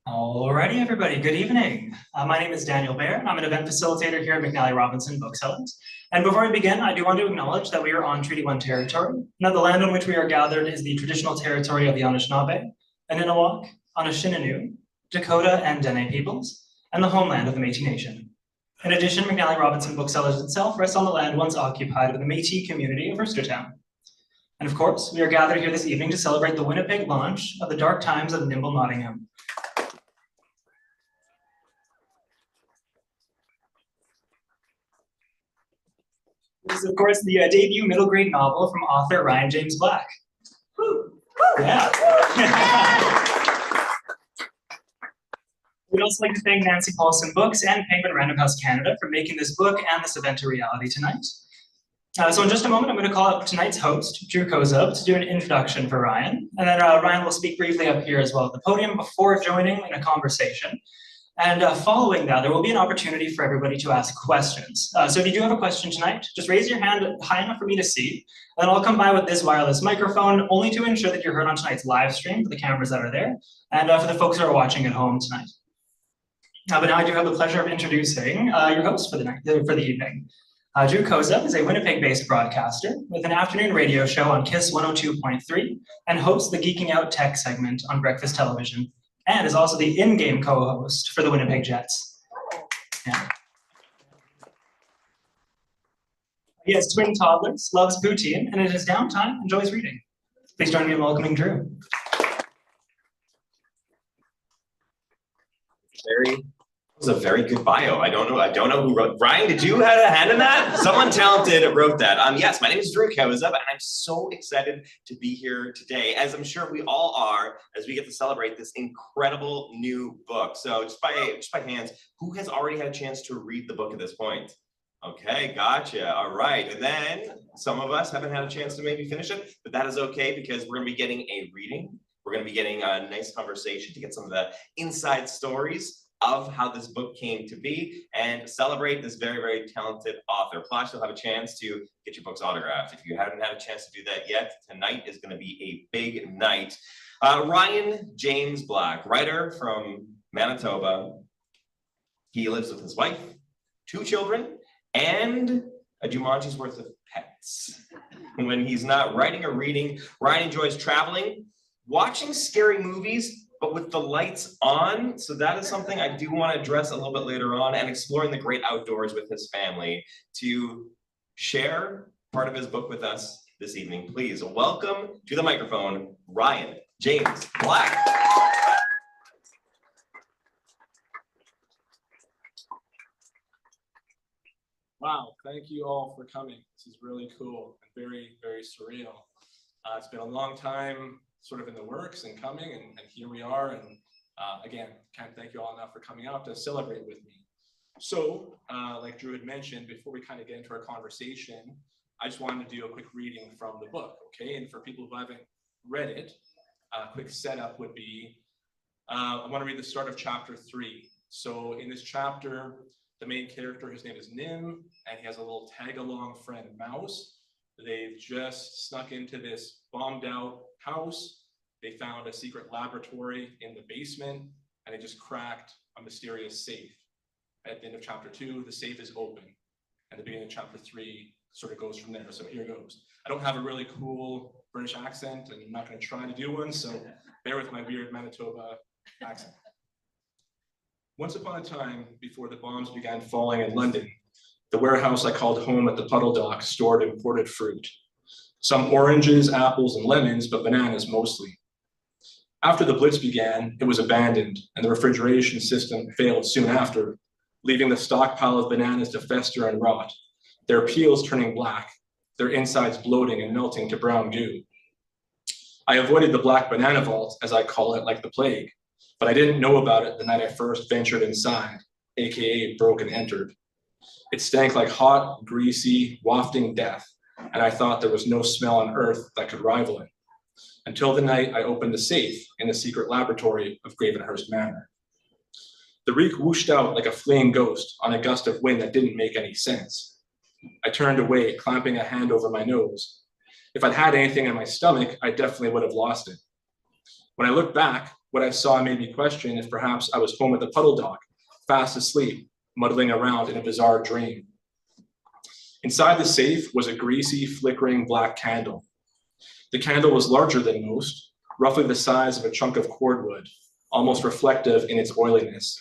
Alrighty, everybody, good evening. My name is Daniel Baer, and I'm an event facilitator here at McNally Robinson Booksellers. And before we begin, I do want to acknowledge that we are on Treaty 1 territory, and that the land on which we are gathered is the traditional territory of the Anishinaabe, Aninawak, Anishinaabe, Dakota, and Dene peoples, and the homeland of the Métis Nation. In addition, McNally Robinson Booksellers itself rests on the land once occupied by the Métis community of Worcestertown. And of course, we are gathered here this evening to celebrate the Winnipeg launch of the Dark Times of Nimble Nottingham. This is, of course, the debut middle grade novel from author Ryan James Black. Woo. Yeah. We'd also like to thank Nancy Paulsen Books and Penguin Random House Canada for making this book and this event a reality tonight. So in just a moment, I'm going to call up tonight's host, Drew Kozub, to do an introduction for Ryan. And then Ryan will speak briefly up here as well at the podium before joining in a conversation. And following that, there will be an opportunity for everybody to ask questions. So if you do have a question tonight, just raise your hand high enough for me to see. And then I'll come by with this wireless microphone, only to ensure that you're heard on tonight's live stream for the cameras that are there, and for the folks who are watching at home tonight. But now I do have the pleasure of introducing your host for the evening. Drew Kozub is a Winnipeg-based broadcaster with an afternoon radio show on KISS 102.3 and hosts the Geeking Out Tech segment on Breakfast Television, and is also the in-game co-host for the Winnipeg Jets. Yeah. He has twin toddlers, loves poutine, and in his downtime, enjoys reading. Please join me in welcoming Drew. That was a very good bio. I don't know who wrote. Brian, did you have a hand in that? Someone talented wrote that. Yes, my name is Drew Kozub, and I'm so excited to be here today, as I'm sure we all are, as we get to celebrate this incredible new book. So just by hands, who has already had a chance to read the book at this point? Okay, gotcha. All right. And then some of us haven't had a chance to maybe finish it, but that is okay because we're going to be getting a reading. We're going to be getting a nice conversation to get some of the inside stories of how this book came to be and celebrate this very, very talented author. Plus, you'll have a chance to get your books autographed. If you haven't had a chance to do that yet, tonight is going to be a big night. Ryan James Black, writer from Manitoba. He lives with his wife, 2 children, and a Jumanji's worth of pets. When he's not writing or reading, Ryan enjoys traveling, watching scary movies, but with the lights on. So that is something I do want to address a little bit later on, and exploring the great outdoors with his family. To share part of his book with us this evening, please welcome to the microphone, Ryan James Black. Wow, thank you all for coming. This is really cool and very, very surreal. It's been a long time sort of in the works and coming, and here we are. And again, can't thank you all enough for coming out to celebrate with me. So like Drew had mentioned, before we kind of get into our conversation, I just wanted to do a quick reading from the book, okay? And for people who haven't read it, a quick setup would be, I want to read the start of chapter 3. So in this chapter, the main character, his name is Nim, and he has a little tag-along friend, Mouse. They've just snuck into this bombed out house. They found a secret laboratory in the basement, and they just cracked a mysterious safe. At the end of chapter 2, the safe is open, and the beginning of chapter 3 sort of goes from there. So here goes. I don't have a really cool British accent, and I'm not going to try to do one, so bear with my weird Manitoba accent. Once upon a time, before the bombs began falling in London, the warehouse I called home at the Puddle Dock stored imported fruit. Some oranges, apples, and lemons, but bananas mostly. After the Blitz began, it was abandoned, and the refrigeration system failed soon after, leaving the stockpile of bananas to fester and rot, their peels turning black, their insides bloating and melting to brown goo. I avoided the Black Banana Vault, as I call it, like the plague, but I didn't know about it the night I first ventured inside. aka broke and entered. It stank like hot, greasy, wafting death, and I thought there was no smell on earth that could rival it, until the night I opened the safe in the secret laboratory of Gravenhurst Manor. The reek whooshed out like a fleeing ghost on a gust of wind that didn't make any sense. I turned away, clamping a hand over my nose. If I'd had anything in my stomach, I definitely would have lost it. When I looked back, what I saw made me question if perhaps I was home at the puddle dock, fast asleep, muddling around in a bizarre dream. Inside the safe was a greasy, flickering black candle. The candle was larger than most, roughly the size of a chunk of cordwood, almost reflective in its oiliness.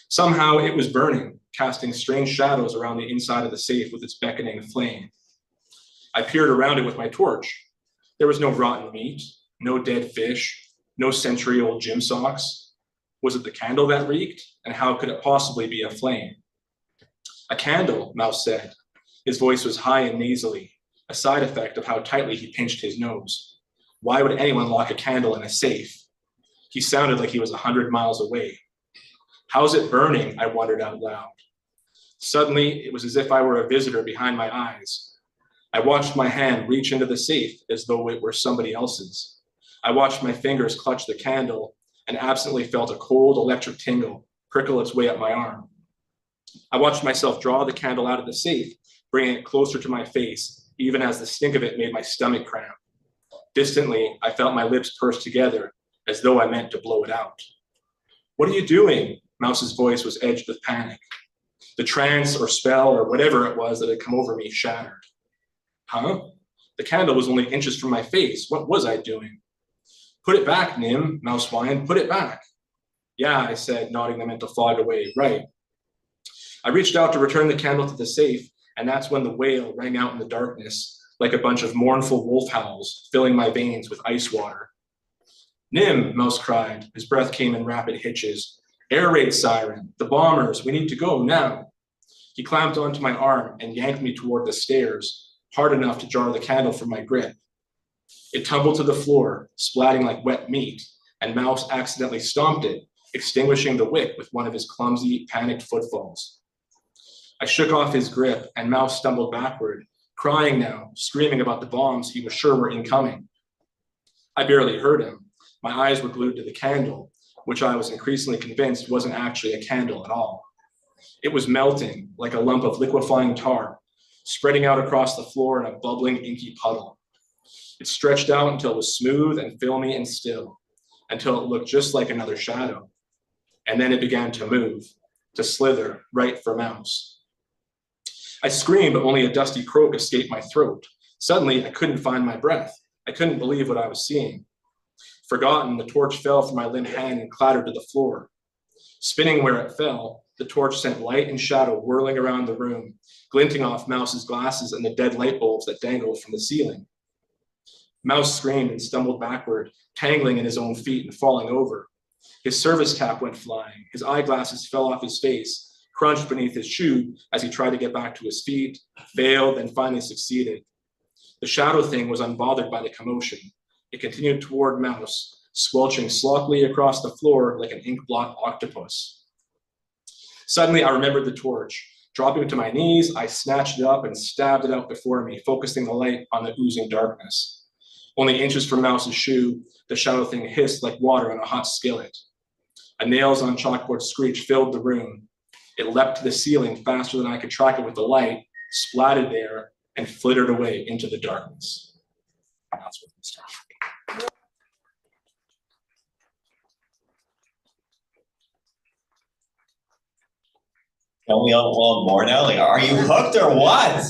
Somehow it was burning, casting strange shadows around the inside of the safe with its beckoning flame. I peered around it with my torch. There was no rotten meat, no dead fish, no century-old gym socks. Was it the candle that reeked? And how could it possibly be a flame? A candle, Mouse said. His voice was high and nasally, a side effect of how tightly he pinched his nose. Why would anyone lock a candle in a safe? He sounded like he was 100 miles away. How's it burning? I wondered out loud. Suddenly, it was as if I were a visitor behind my eyes. I watched my hand reach into the safe as though it were somebody else's. I watched my fingers clutch the candle and absently felt a cold electric tingle prickle its way up my arm. I watched myself draw the candle out of the safe, bringing it closer to my face, even as the stink of it made my stomach cramp. Distantly, I felt my lips pursed together, as though I meant to blow it out. What are you doing? Mouse's voice was edged with panic. The trance or spell or whatever it was that had come over me shattered. Huh? The candle was only inches from my face. What was I doing? Put it back, Nim, Mouse whined. Put it back. Yeah, I said, nodding the mental fog away. Right. I reached out to return the candle to the safe, and that's when the wail rang out in the darkness, like a bunch of mournful wolf howls, filling my veins with ice water. Nim, Mouse cried. His breath came in rapid hitches. Air raid siren, the bombers, we need to go now. He clamped onto my arm and yanked me toward the stairs, hard enough to jar the candle from my grip. It tumbled to the floor, splatting like wet meat, and Mouse accidentally stomped it, extinguishing the wick with one of his clumsy, panicked footfalls. I shook off his grip, and Mouse stumbled backward, crying now, screaming about the bombs he was sure were incoming. I barely heard him. My eyes were glued to the candle, which I was increasingly convinced wasn't actually a candle at all. It was melting like a lump of liquefying tar, spreading out across the floor in a bubbling, inky puddle. It stretched out until it was smooth and filmy and still, until it looked just like another shadow. And then it began to move, to slither right for Mouse. I screamed, but only a dusty croak escaped my throat. Suddenly, I couldn't find my breath. I couldn't believe what I was seeing. Forgotten, the torch fell from my limp hand and clattered to the floor. Spinning where it fell, the torch sent light and shadow whirling around the room, glinting off Mouse's glasses and the dead light bulbs that dangled from the ceiling. Mouse screamed and stumbled backward, tangling in his own feet and falling over. His service cap went flying. His eyeglasses fell off his face, crunched beneath his shoe as he tried to get back to his feet, failed, and finally succeeded. The shadow thing was unbothered by the commotion. It continued toward Mouse, squelching sloppily across the floor like an ink blot octopus. Suddenly, I remembered the torch. Dropping to my knees, I snatched it up and stabbed it out before me, focusing the light on the oozing darkness. Only inches from Mouse's shoe, the shadow thing hissed like water on a hot skillet. A nails-on chalkboard screech filled the room. It leapt to the ceiling faster than I could track it with the light, splatted there, and flittered away into the darkness. That's what this stuff. Don't we all want more now? Like, are you hooked or what?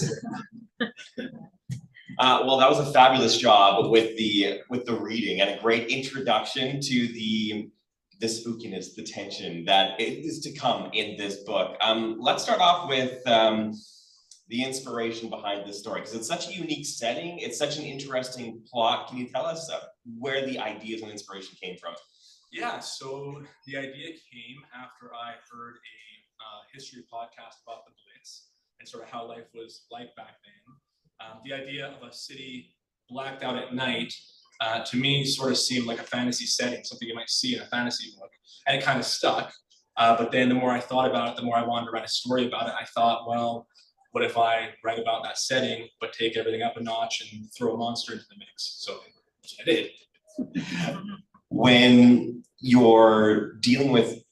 Well, that was a fabulous job with the reading and a great introduction to the spookiness, the tension that is to come in this book. Let's start off with the inspiration behind this story, because it's such a unique setting. It's such an interesting plot. Can you tell us where the ideas and inspiration came from? Yeah, so the idea came after I heard a history podcast about the Blitz and sort of how life was like back then. The idea of a city blacked out at night, to me, sort of seemed like a fantasy setting, something you might see in a fantasy book, and it kind of stuck. But then the more I thought about it, the more I wanted to write a story about it. I thought, well, what if I write about that setting, but take everything up a notch and throw a monster into the mix? So that's what I did. When you're dealing with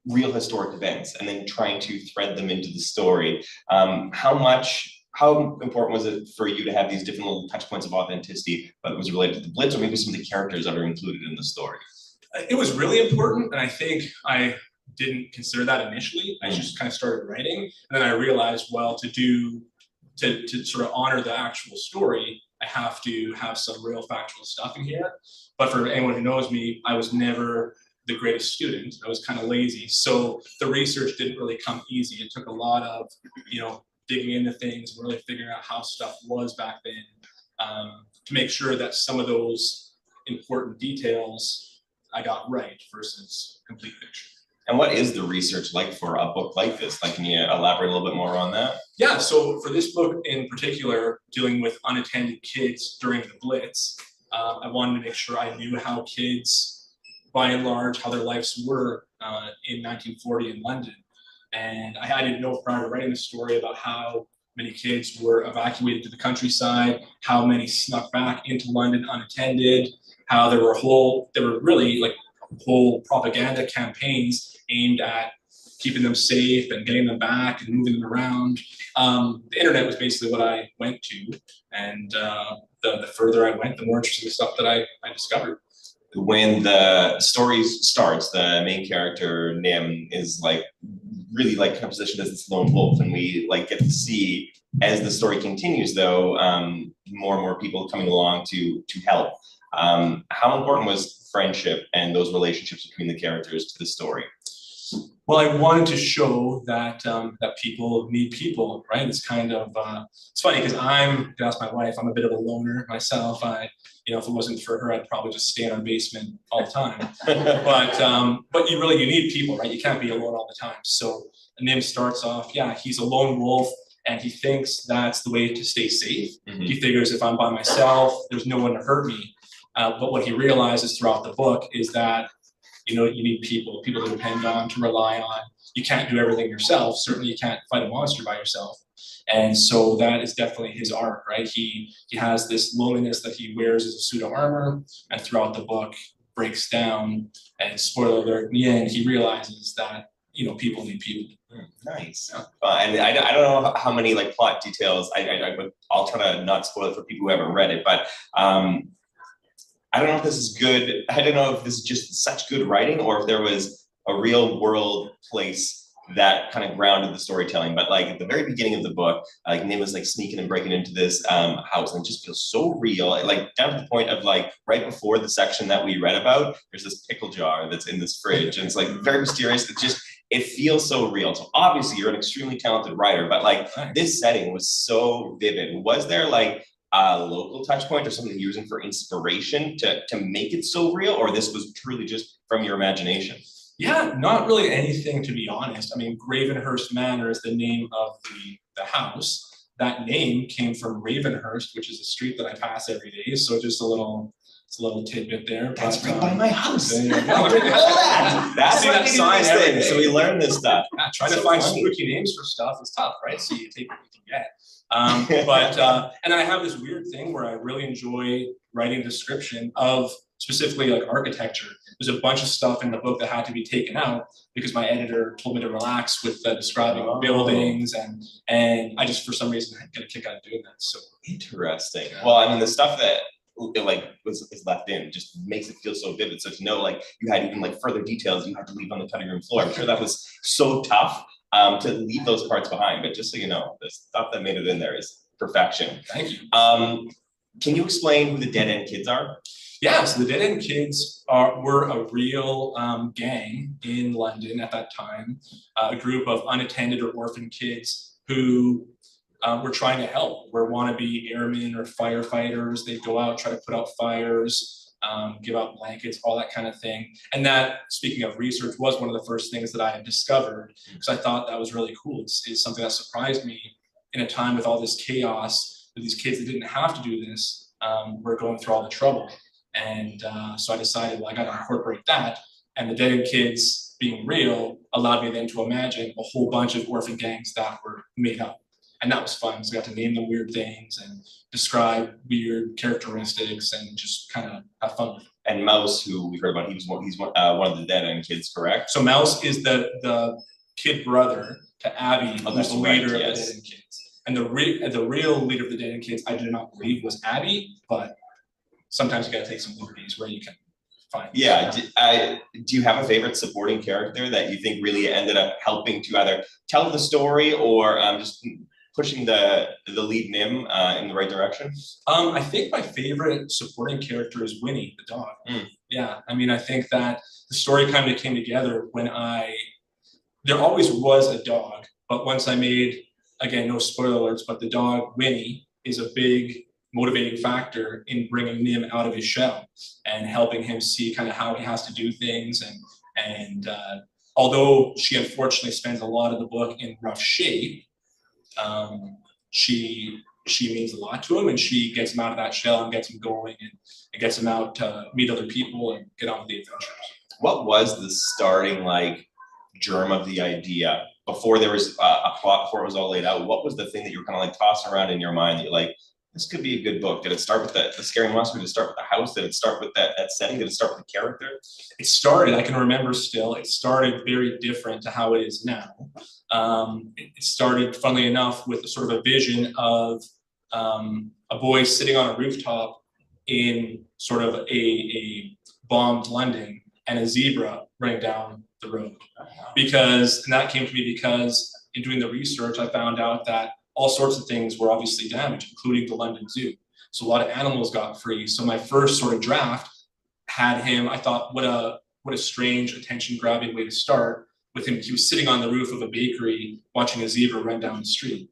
real historic events and then trying to thread them into the story, how important was it for you to have these different little touch points of authenticity, but it was related to the Blitz, or maybe some of the characters that are included in the story? It was really important, and I think I didn't consider that initially. I just kind of started writing, and then I realized, well, to sort of honor the actual story, I have to have some real factual stuff in here. But for anyone who knows me, I was never the greatest student. I was kind of lazy, so the research didn't really come easy. It took a lot of, digging into things and really figuring out how stuff was back then, to make sure that some of those important details I got right versus complete fiction. And what is the research like for a book like this? Like, can you elaborate a little bit more on that? Yeah, so for this book in particular, dealing with unattended kids during the Blitz, I wanted to make sure I knew how kids, by and large, how their lives were in 1940 in London. And I didn't know prior to writing the story about how many kids were evacuated to the countryside, how many snuck back into London unattended, how there were really like whole propaganda campaigns aimed at keeping them safe and getting them back and moving them around. The internet was basically what I went to, and the further I went, the more interesting stuff that I discovered. When the story starts, the main character, Nim, is like really like kind of positioned as this lone wolf, and we like get to see as the story continues, though, more and more people coming along to help. How important was friendship and those relationships between the characters to the story? Well, I wanted to show that that people need people, right? It's kind of it's funny because you can ask my wife, I'm a bit of a loner myself. If it wasn't for her, I'd probably just stay in our basement all the time. But you need people, right? You can't be alone all the time. So Nim starts off, he's a lone wolf, and he thinks that's the way to stay safe. Mm-hmm. He figures if I'm by myself, there's no one to hurt me. But what he realizes throughout the book is that you need people to depend on, to rely on. You can't do everything yourself. Certainly you can't fight a monster by yourself. And so that is definitely his arc, right? He has this loneliness that he wears as a suit of armor, and throughout the book breaks down, and spoiler alert, in the end, he realizes that, people need people. Nice. And I don't know how many like plot details, I'll try to not spoil it for people who haven't read it, but I don't know if this is good. I don't know if this is just such good writing or if there was a real world place that kind of grounded the storytelling. But like at the very beginning of the book, like Nim was like sneaking and breaking into this house, and it just feels so real. Like down to the point of like right before the section that we read about, there's this pickle jar that's in this fridge, and it's like very mysterious. It feels so real. So obviously you're an extremely talented writer, but like this setting was so vivid. Was there like a local touch point or something you're using for inspiration to make it so real, or this was truly just from your imagination? Yeah, not really anything, to be honest. I mean, Gravenhurst Manor is the name of the house. That name came from Ravenhurst, which is a street that I pass every day. So just it's a little tidbit there. That's right by my house. There you go. That's what sign thing. So we learn this stuff. Yeah, trying to find spooky names for stuff is tough, right? So you take what you can get. And I have this weird thing where I really enjoy writing description of specifically like architecture. There's a bunch of stuff in the book that had to be taken out because my editor told me to relax with describing buildings, and I just for some reason get a kick out of doing that. So interesting. Well, I mean, the stuff that is left in just makes it feel so vivid. So to know like you had even like further details you had to leave on the cutting room floor. I'm sure that was so tough to leave those parts behind. But just so you know, the stuff that made it in there is perfection. Thank you. Can you explain who the Dead End Kids are? Yeah, so the Dead End Kids were a real gang in London at that time, a group of unattended or orphan kids who were trying to help. We're wannabe airmen or firefighters. They'd go out, try to put out fires, give out blankets, all that kind of thing. And that, speaking of research, was one of the first things that I had discovered, because I thought that was really cool. It's something that surprised me in a time with all this chaos, with these kids that didn't have to do this, were going through all the trouble. And so I decided, well, I got to incorporate that. And the Dead End Kids being real allowed me then to imagine a whole bunch of orphan gangs that were made up. And that was fun. So I got to name them weird things and describe weird characteristics and just kind of have fun with it. And Mouse, who we heard about, he's one of the Dead End Kids, correct? So Mouse is the kid brother to Abby, who's the leader of the Dead End Kids. And the real leader of the Dead End Kids, I do not believe was Abby, but sometimes you got to take some liberties where you can find. Yeah. Do you have a favorite supporting character that you think really ended up helping to either tell the story or just pushing the lead Nim in the right direction? I think my favorite supporting character is Winnie, the dog. Yeah, I mean, I think that the story kind of came together when there always was a dog, but once I made, again, no spoiler alerts, but the dog, Winnie, is a big motivating factor in bringing Nim out of his shell and helping him see kind of how he has to do things. And although she unfortunately spends a lot of the book in rough shape, she means a lot to him, and she gets him out of that shell and gets him going and gets him out to meet other people and get on with the adventures. What was the starting germ of the idea before there was a plot, before it was all laid out? What was the thing that you were kind of tossing around in your mind that you're like, this could be a good book? Did it start with the scary monster? Did it start with the house? Did it start with that setting? Did it start with the character? It started, I can remember still, it started very different to how it is now. It started, funnily enough, with sort of a vision of a boy sitting on a rooftop in sort of a bombed London and a zebra running down the road. And that came to me because in doing the research, I found out that all sorts of things were obviously damaged, including the London Zoo. So a lot of animals got free. So my first sort of draft had him, I thought, what a strange attention-grabbing way to start with him. He was sitting on the roof of a bakery watching a zebra run down the street.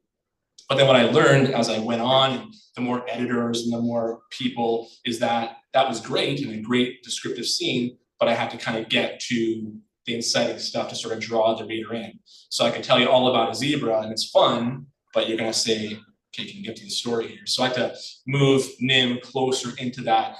But then what I learned as I went on, and the more editors and the more people, is that was great and a great descriptive scene, but I had to kind of get to the inciting stuff to sort of draw the reader in. So I can tell you all about a zebra and it's fun, but you're gonna say, okay, can you get to the story here? So I had to move Nim closer into that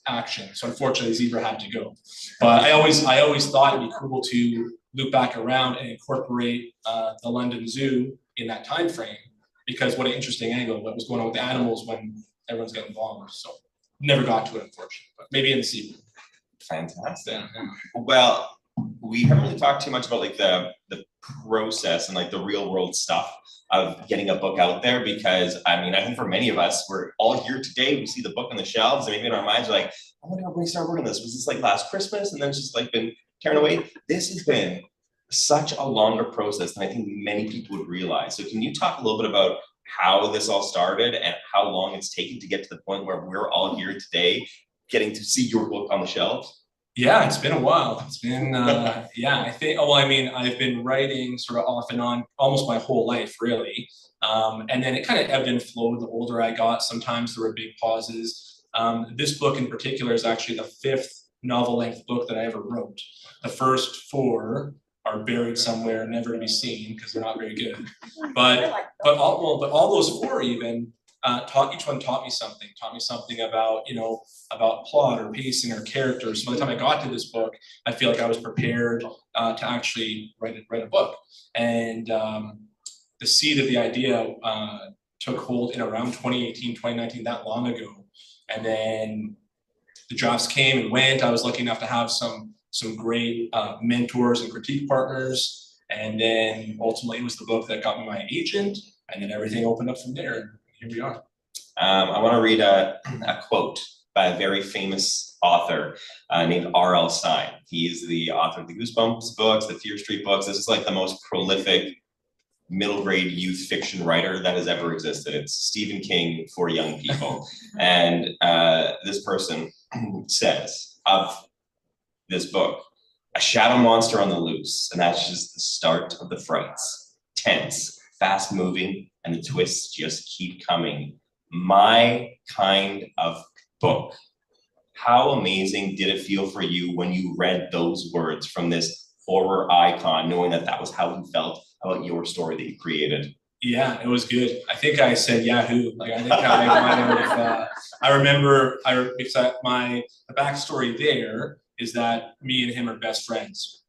action. So unfortunately, zebra had to go. But I always thought it'd be cool to loop back around and incorporate the London Zoo in that time frame, because what an interesting angle, what was going on with the animals when everyone's getting bombed. So never got to it, unfortunately, but maybe in the sequel. Fantastic. Yeah. Well, we haven't really talked too much about the process and the real world stuff of getting a book out there, because I mean, I think for many of us, we're all here today, we see the book on the shelves and maybe in our minds are like, oh my God, when we started working on this, was this last Christmas? And then it's just been tearing away. This has been such a longer process than I think many people would realize. So can you talk a little bit about how this all started and how long it's taken to get to the point where we're all here today, getting to see your book on the shelves? Yeah, it's been a while. It's been, yeah, I think, I've been writing sort of off and on almost my whole life, really. And then it kind of ebbed and flowed the older I got. Sometimes there were big pauses. This book in particular is actually the 5th novel-length book that I ever wrote. The first 4 are buried somewhere, never to be seen, because they're not very good. But all those 4 even, each one taught me something about, about plot or pacing or characters. So by the time I got to this book, I feel like I was prepared to actually write a book. And the seed of the idea took hold in around 2018, 2019, that long ago. And then the drafts came and went. I was lucky enough to have some great mentors and critique partners. And then ultimately it was the book that got me my agent, and then everything opened up from there. Here we are. I want to read a quote by a very famous author named R.L. Stine. He's the author of the Goosebumps books, the Fear Street books. This is the most prolific middle grade youth fiction writer that has ever existed. It's Stephen King for young people. And this person says of this book, a shadow monster on the loose, and that's just the start of the frights. Tense, fast moving, and the twists just keep coming. My kind of book. How amazing did it feel for you when you read those words from this horror icon, knowing that was how you felt about your story that you created? Yeah, it was good. I think I said Yahoo. I think I might have. I remember because the backstory there is that me and him are best friends.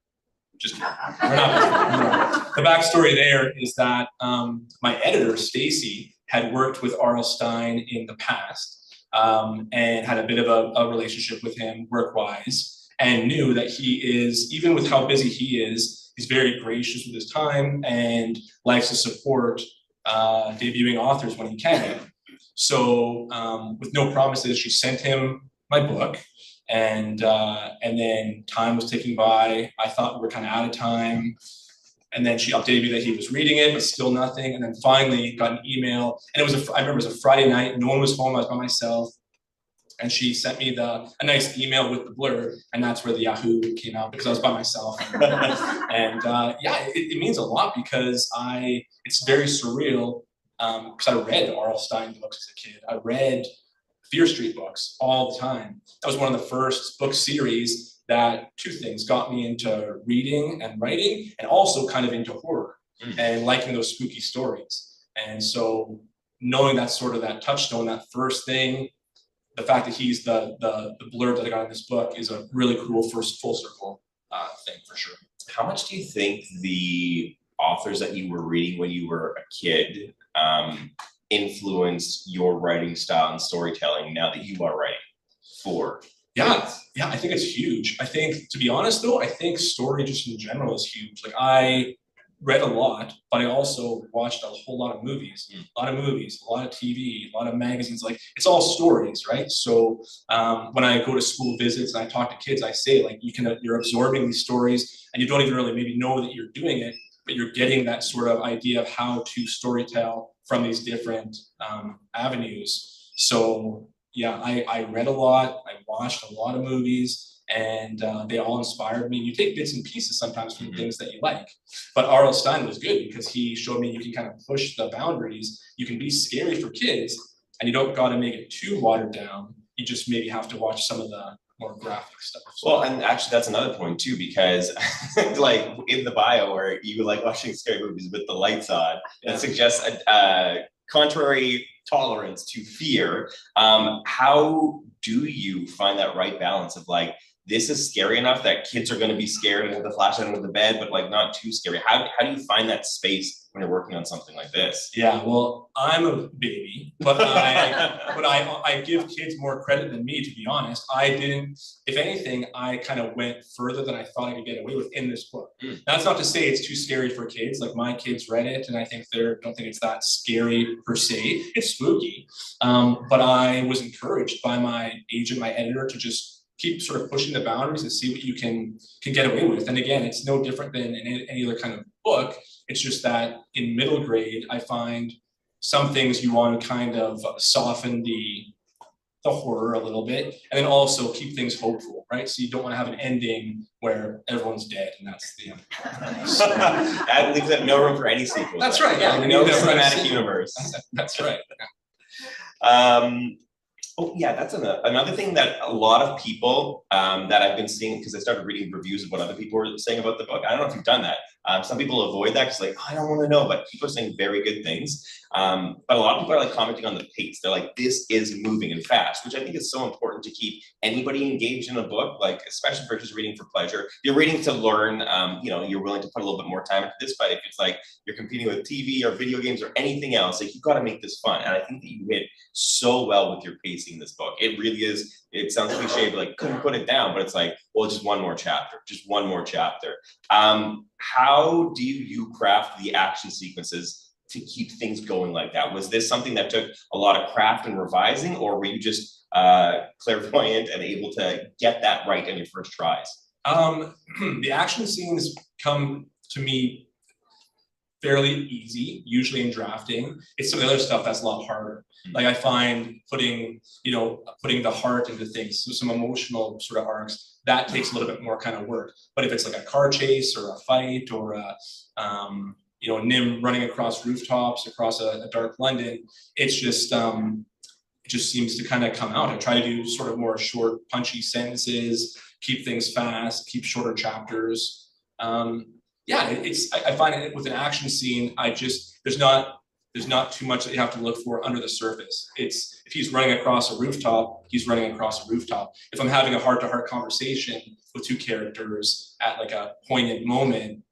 Just kidding. We're not. The backstory there is that my editor, Stacy, had worked with R.L. Stine in the past and had a bit of a relationship with him work-wise, and knew that he is, even with how busy he is, he's very gracious with his time and likes to support debuting authors when he can. So with no promises, she sent him my book. And then time was ticking by. I thought we were kind of out of time. And then she updated me that he was reading it, but still nothing. And then finally got an email. And it was I remember it was a Friday night. No one was home. I was by myself. And she sent me a nice email with the blurb. And that's where the Yahoo came out, because I was by myself. And yeah, it means a lot, because it's very surreal. Because I read R.L. Stine books as a kid. I read Fear Street books all the time. That was one of the first book series that, two things, got me into reading and writing, and also kind of into horror and liking those spooky stories. And so knowing that sort of that touchstone, that first thing, the fact that he's the blurb that I got in this book is a really cool first full circle thing for sure. How much do you think the authors that you were reading when you were a kid influenced your writing style and storytelling now that you are writing for? Yeah, I think it's huge. I think, to be honest though, I think story just in general is huge. Like, I read a lot, but I also watched a whole lot of movies, a lot of TV, a lot of magazines. Like, it's all stories, right? So when I go to school visits and I talk to kids, I say, like, you're absorbing these stories and you don't even really maybe know that you're doing it, but you're getting that sort of idea of how to storytell from these different avenues. So yeah, I read a lot, I watched a lot of movies, and they all inspired me. You take bits and pieces sometimes from things that you like. But R.L. Stine was good because he showed me you can kind of push the boundaries. You can be scary for kids, and you don't got to make it too watered down. You just maybe have to watch some of the more graphic stuff. Well, and actually that's another point too, because like in the bio where you like watching scary movies with the lights on, that suggests a contrary tolerance to fear. How do you find that right balance of like, this is scary enough that kids are going to be scared and have the flashlight under the bed, but like not too scary? How do you find that space when you're working on something like this? Yeah, well, I'm a baby, but I give kids more credit than me, to be honest. I didn't, if anything, I kind of went further than I thought I could get away with in this book. That's not to say it's too scary for kids. Like, my kids read it and I think don't think it's that scary per se. It's spooky. But I was encouraged by my agent, my editor, to just keep sort of pushing the boundaries and see what you can get away with. And again, it's no different than in any other kind of book. It's just that in middle grade, I find some things you want to kind of soften the horror a little bit, and then also keep things hopeful, right? So you don't want to have an ending where everyone's dead, and that's the end. So, that leaves no room for any sequels. That's right. Yeah, no cinematic universe. That's right. Oh yeah, that's another thing that a lot of people that I've been seeing, because I started reading reviews of what other people were saying about the book. I don't know if you've done that. Some people avoid that because like, oh, I don't want to know, but people are saying very good things. But a lot of people are like commenting on the pace. They're like, this is moving and fast, which I think is so important to keep anybody engaged in a book, like especially for just reading for pleasure. If you're reading to learn, you're willing to put a little bit more time into this, but if it's like you're competing with TV or video games or anything else, like you've got to make this fun. And I think that you hit so well with your pacing in this book. It really is, it sounds cliche, but like couldn't put it down, but it's like, well, just one more chapter. How do you craft the action sequences to keep things going like that? Was this something that took a lot of craft and revising, or were you just clairvoyant and able to get that right in your first tries? The action scenes come to me fairly easy, usually in drafting. It's some of the other stuff that's a lot harder. Like, I find putting the heart into things, so some emotional sort of arcs, that takes a little bit more kind of work. But if it's like a car chase or a fight or Nim running across rooftops across a dark London, it's just it just seems to kind of come out. I try to do sort of more short, punchy sentences, keep things fast, keep shorter chapters. I find it with an action scene, there's not There's not too much that you have to look for under the surface. It's if he's running across a rooftop, he's running across a rooftop. If I'm having a heart-to-heart conversation with two characters at like a poignant moment,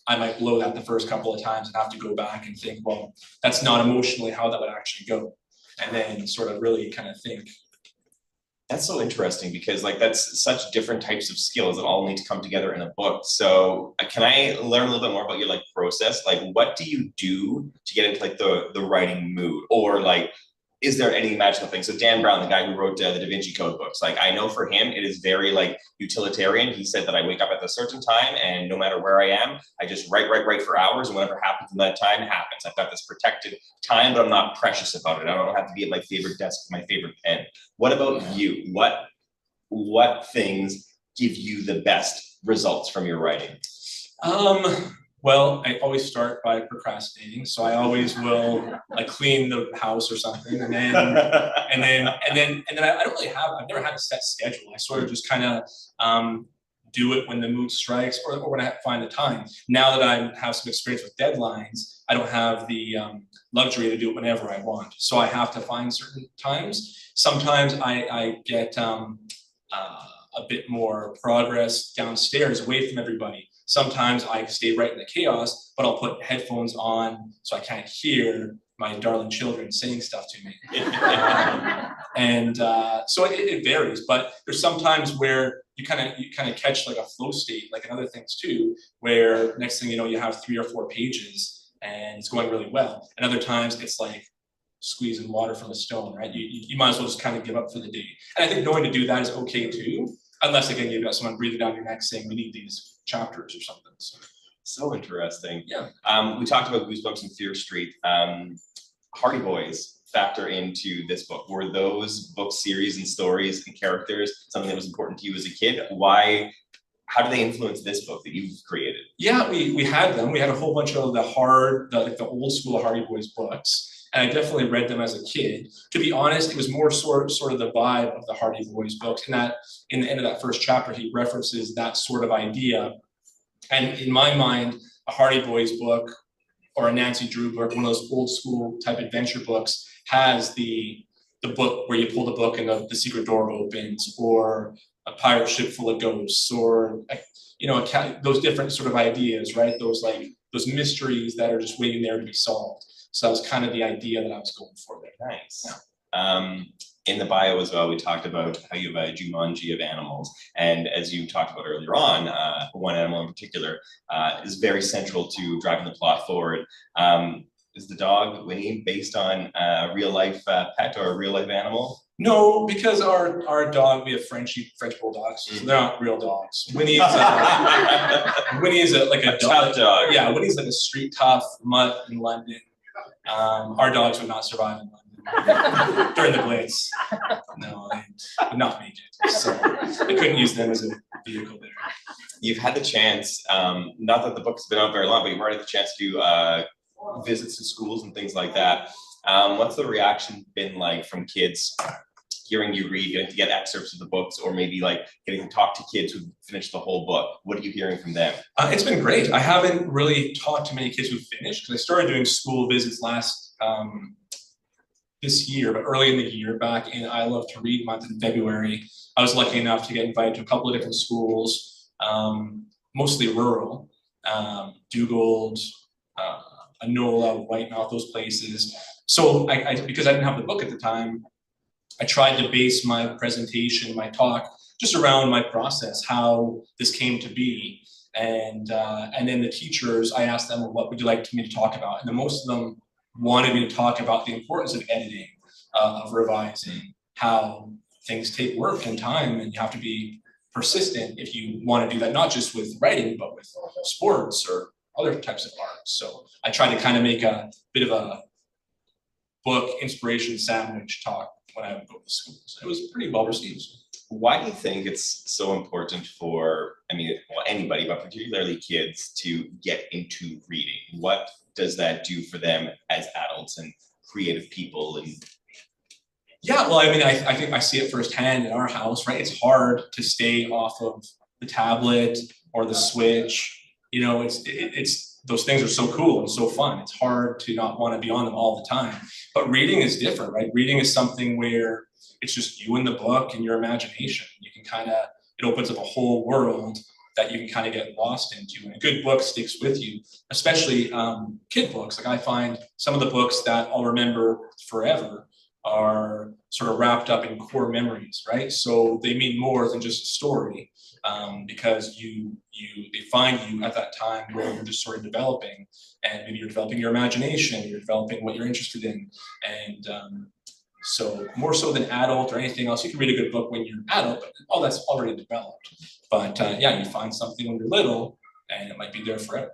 I might blow that the first couple of times and have to go back and think, well, that's not emotionally how that would actually go. And then sort of really kind of think. That's so interesting because like that's such different types of skills that all need to come together in a book. So can I learn a little bit more about your like process? Like what do you do to get into like the writing mood? Or like, is there any magical thing? So Dan Brown, the guy who wrote the Da Vinci Code books, like I know for him, it is very like utilitarian. He said that I wake up at a certain time and no matter where I am, I just write for hours and whatever happens in that time happens. I've got this protected time, but I'm not precious about it. I don't have to be at my favorite desk with my favorite pen. What about you? What things give you the best results from your writing? Well, I always start by procrastinating, so I always will like clean the house or something, and then I don't really I've never had a set schedule. I sort of just kind of do it when the mood strikes or when I find the time. Now that I have some experience with deadlines, I don't have the luxury to do it whenever I want. So I have to find certain times. Sometimes I get a bit more progress downstairs away from everybody. Sometimes I stay right in the chaos, but I'll put headphones on so I can't hear my darling children saying stuff to me. So it varies, but there's sometimes where you kind of catch like a flow state, like in other things too, where next thing you know, you have 3 or 4 pages and it's going really well. And other times it's like squeezing water from a stone, right? You might as well just kind of give up for the day. And I think knowing to do that is okay too, unless again, you've got someone breathing down your neck saying we need these chapters or something. So interesting. Yeah. We talked about Goosebumps and Fear Street. Hardy Boys factor into this book. Were those book series and stories and characters something that was important to you as a kid? How do they influence this book that you've created? Yeah, we had them. We had a whole bunch of the old school Hardy Boys books. And I definitely read them as a kid. To be honest, it was more sort of the vibe of the Hardy Boys books. In the end of that first chapter, he references that sort of idea. And in my mind, a Hardy Boys book or a Nancy Drew book, one of those old school type adventure books, has the book where you pull the book and the secret door opens, or a pirate ship full of ghosts, or those different sort of ideas, right? Those mysteries that are just waiting there to be solved. So that was kind of the idea that I was going for there. Nice. Yeah. In the bio as well, we talked about how you have a Jumanji of animals. And as you talked about earlier on, one animal in particular is very central to driving the plot forward. Is the dog Winnie based on a real life pet or a real life animal? No, because our dog, we have French bulldogs, so they're not real dogs. Winnie is like a tough dog. Yeah, Winnie's like a street tough mutt in London. Our dogs would not survive in London during the Blitz. No, they would not make it. So I couldn't use them as a vehicle there. You've had the chance, not that the book's been out very long, but you've already had the chance to do visits to schools and things like that. What's the reaction been like from kids hearing you read, getting to get excerpts of the books, or maybe like getting to talk to kids who finished the whole book? What are you hearing from them? It's been great. I haven't really talked to many kids who finished because I started doing school visits this year, but early in the year, back in I Love to Read month in February, I was lucky enough to get invited to a couple of different schools, mostly rural, Dugald, Anola, Whitemouth, those places. So because I didn't have the book at the time, I tried to base my presentation, my talk, just around my process, how this came to be. And then the teachers, I asked them, well, what would you like me to talk about? And then most of them wanted me to talk about the importance of editing, of revising, how things take work and time, and you have to be persistent if you want to do that, not just with writing, but with sports or other types of art. So I tried to kind of make a bit of a book inspiration sandwich talk when I would go to schools. It was pretty well received. Why do you think it's so important for, anybody, but particularly kids, to get into reading? What does that do for them as adults and creative people? And yeah, well, I think I see it firsthand in our house, right? It's hard to stay off of the tablet or the Switch. It's those things are so cool and so fun. It's hard to not want to be on them all the time. But reading is different, right? Reading is something where it's just you and the book and your imagination. You can kind of, it opens up a whole world that you can kind of get lost into. And a good book sticks with you, especially kid books. Like I find some of the books that I'll remember forever are sort of wrapped up in core memories, right? So they mean more than just a story, because they find you at that time where you're just sort of developing, and maybe you're developing your imagination, you're developing what you're interested in, and so more so than adult or anything else. You can read a good book when you're adult, but all that's already developed. But yeah, you find something when you're little, and it might be there forever.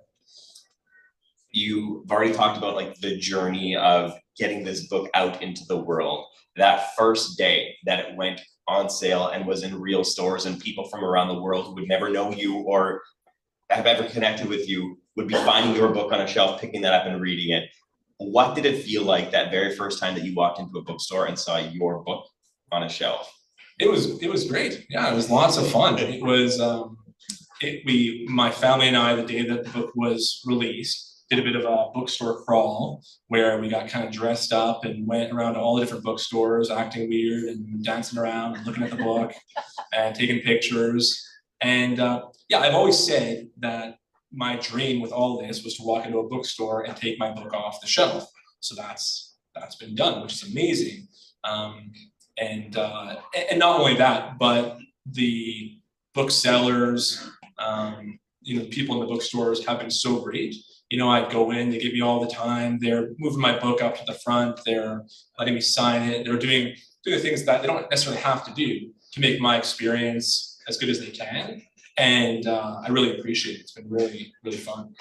You've already talked about like the journey of getting this book out into the world. That first day that it went on sale and was in real stores, and people from around the world who would never know you or have ever connected with you would be finding your book on a shelf, picking that up and reading it. What did it feel like that very first time that you walked into a bookstore and saw your book on a shelf? It was great. Yeah, it was lots of fun. It was my family and I, the day that the book was released, did a bit of a bookstore crawl where we got kind of dressed up and went around to all the different bookstores, acting weird and dancing around and looking at the book and taking pictures. And yeah, I've always said that my dream with all this was to walk into a bookstore and take my book off the shelf. So that's been done, which is amazing. And not only that, but the booksellers, people in the bookstores have been so great. I'd go in, they give me all the time. They're moving my book up to the front. They're letting me sign it. They're doing the things that they don't necessarily have to do to make my experience as good as they can. And I really appreciate it. It's been really, really fun.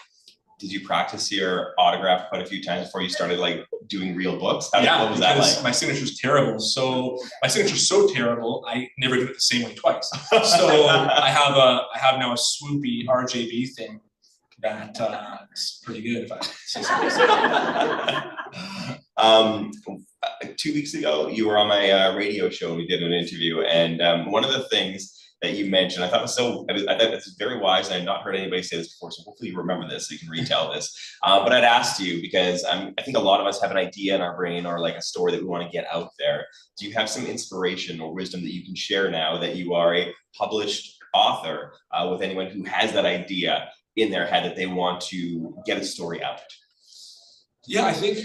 Did you practice your autograph quite a few times before you started like doing real books? What was that like? My signature's terrible. So my signature's so terrible, I never do it the same way twice. So I have now a swoopy RJB thing that it's pretty good if I say so. 2 weeks ago, you were on my radio show. We did an interview, and one of the things that you mentioned, I thought it's very wise, and I've not heard anybody say this before, so hopefully you remember this so you can retell this. But I'd asked you because I think a lot of us have an idea in our brain or like a story that we want to get out there. Do you have some inspiration or wisdom that you can share now that you are a published author with anyone who has that idea in their head that they want to get a story out? Yeah, I think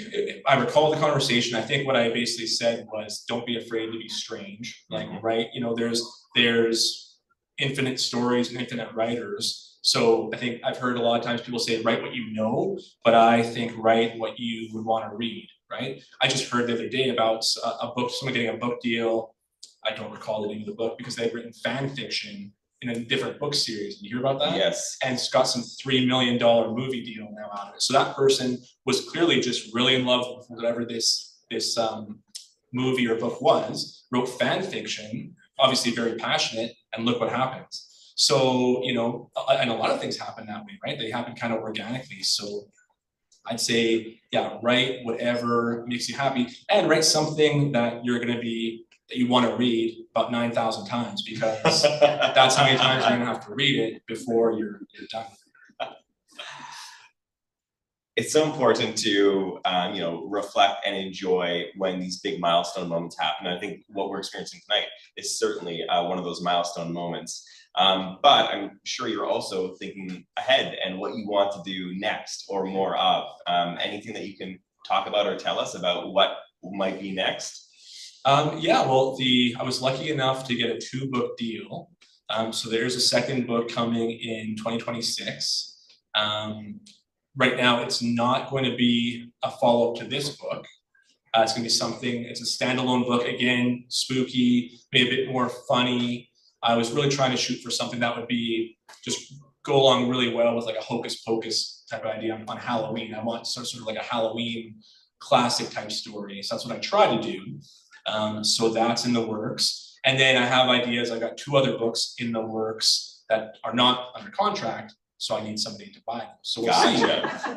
I recall the conversation. I think what I basically said was, don't be afraid to be strange. Like, right? There's infinite stories and infinite writers. So I think I've heard a lot of times people say, write what you know, but I think write what you would want to read, right? I just heard the other day about a book, someone getting a book deal. I don't recall the name of the book because they've written fan fiction in a different book series. Did you hear about that? Yes. And it's got some $3 million movie deal now out of it. So that person was clearly just really in love with whatever this movie or book was, wrote fan fiction, obviously very passionate, and look what happens. So, and a lot of things happen that way, right? They happen kind of organically. So I'd say, yeah, write whatever makes you happy, and write something that you want to read about 9,000 times, because that's how many times you're going to have to read it before you're done. It's so important to reflect and enjoy when these big milestone moments happen. I think what we're experiencing tonight is certainly one of those milestone moments. But I'm sure you're also thinking ahead and what you want to do next or more of. Anything that you can talk about or tell us about what might be next? Yeah, well, I was lucky enough to get a 2-book deal. So there's a second book coming in 2026. Right now, it's not going to be a follow-up to this book. It's going to be it's a standalone book, again, spooky, maybe a bit more funny. I was really trying to shoot for something that would just go along really well with like a hocus pocus type of idea on Halloween. I want sort of like a Halloween classic type story. So that's what I try to do. So that's in the works. And then I have ideas. I got 2 other books in the works that are not under contract, so I need somebody to buy them. So we'll see.